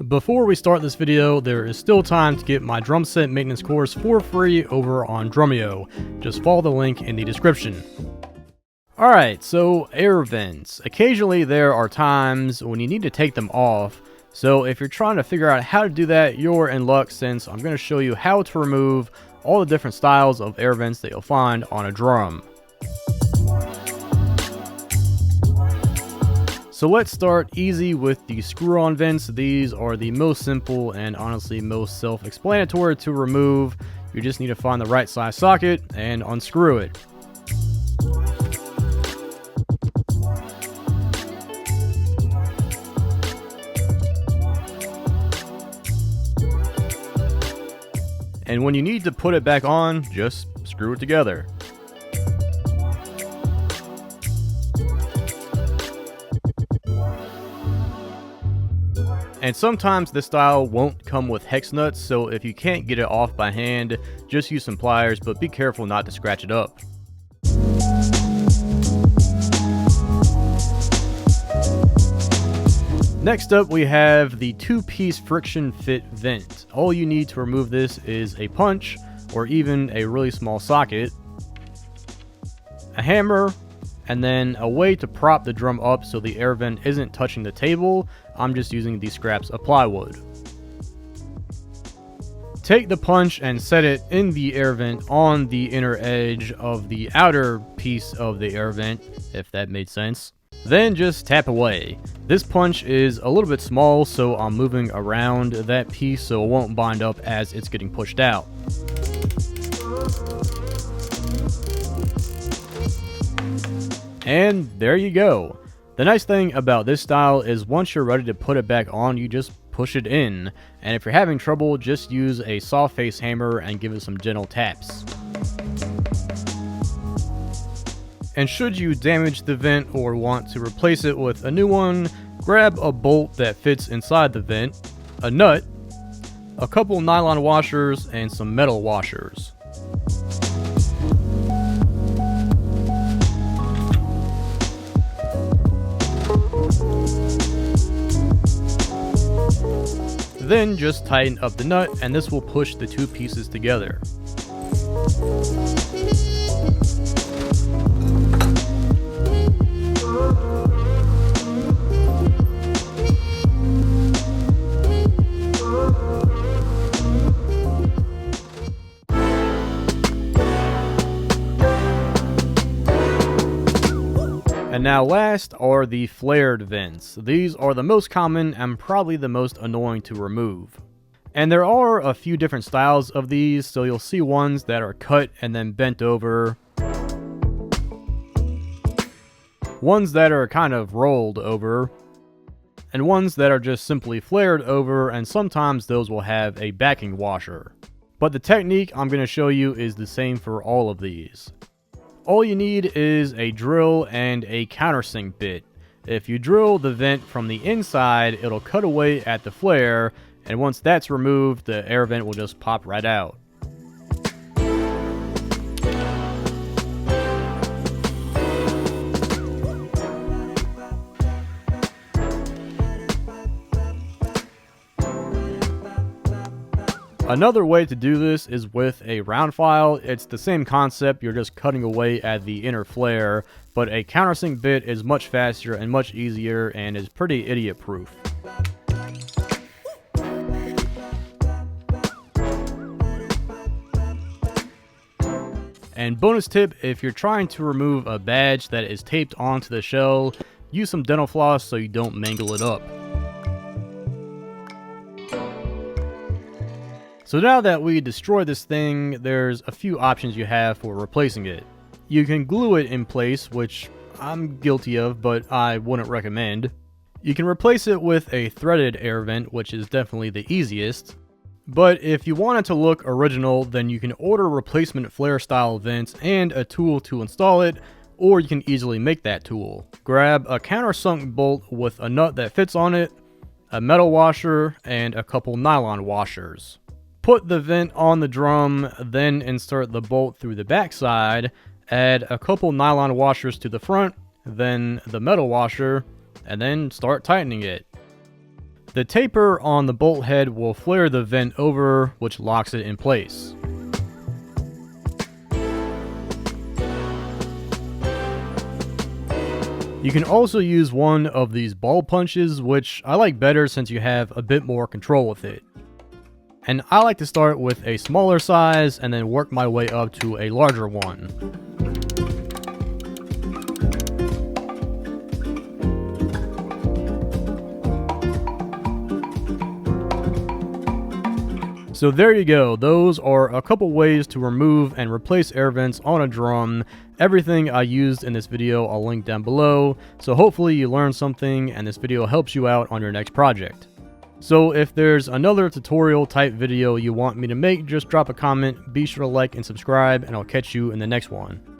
Before we start this video, there is still time to get my drum set maintenance course for free over on Drumeo. Just follow the link in the description. Alright, so air vents. Occasionally there are times when you need to take them off, so if you're trying to figure out how to do that, you're in luck, since I'm going to show you how to remove all the different styles of air vents that you'll find on a drum. So let's start easy with the screw-on vents. These are the most simple and honestly most self-explanatory to remove. You just need to find the right size socket and unscrew it. And when you need to put it back on, just screw it together. And sometimes this style won't come with hex nuts, so if you can't get it off by hand, just use some pliers, but be careful not to scratch it up. Next up, we have the two-piece friction fit vent. All you need to remove this is a punch, or even a really small socket, a hammer, and then a way to prop the drum up so the air vent isn't touching the table. I'm just using these scraps of plywood. Take the punch and set it in the air vent on the inner edge of the outer piece of the air vent, if that made sense. Then just tap away. This punch is a little bit small, so I'm moving around that piece so it won't bind up as it's getting pushed out. And there you go. The nice thing about this style is once you're ready to put it back on, you just push it in. And if you're having trouble, just use a soft face hammer and give it some gentle taps. And should you damage the vent or want to replace it with a new one, grab a bolt that fits inside the vent, a nut, a couple nylon washers, and some metal washers. Then just tighten up the nut, and this will push the two pieces together. And now last are the flared vents. These are the most common and probably the most annoying to remove. And there are a few different styles of these, so you'll see ones that are cut and then bent over, ones that are kind of rolled over, and ones that are just simply flared over, and sometimes those will have a backing washer. But the technique I'm going to show you is the same for all of these. All you need is a drill and a countersink bit. If you drill the vent from the inside, it'll cut away at the flare, and once that's removed, the air vent will just pop right out. Another way to do this is with a round file. It's the same concept, you're just cutting away at the inner flare, but a countersink bit is much faster and much easier and is pretty idiot proof. And bonus tip, if you're trying to remove a badge that is taped onto the shell, use some dental floss so you don't mangle it up. So now that we destroyed this thing, there's a few options you have for replacing it. You can glue it in place, which I'm guilty of, but I wouldn't recommend. You can replace it with a threaded air vent, which is definitely the easiest. But if you want it to look original, then you can order replacement flare style vents and a tool to install it, or you can easily make that tool. Grab a countersunk bolt with a nut that fits on it, a metal washer, and a couple nylon washers. Put the vent on the drum, then insert the bolt through the backside, add a couple nylon washers to the front, then the metal washer, and then start tightening it. The taper on the bolt head will flare the vent over, which locks it in place. You can also use one of these ball punches, which I like better since you have a bit more control with it. And I like to start with a smaller size and then work my way up to a larger one. So there you go, those are a couple ways to remove and replace air vents on a drum. Everything I used in this video I'll link down below, so hopefully you learned something and this video helps you out on your next project. So if there's another tutorial type video you want me to make, just drop a comment, be sure to like and subscribe, and I'll catch you in the next one.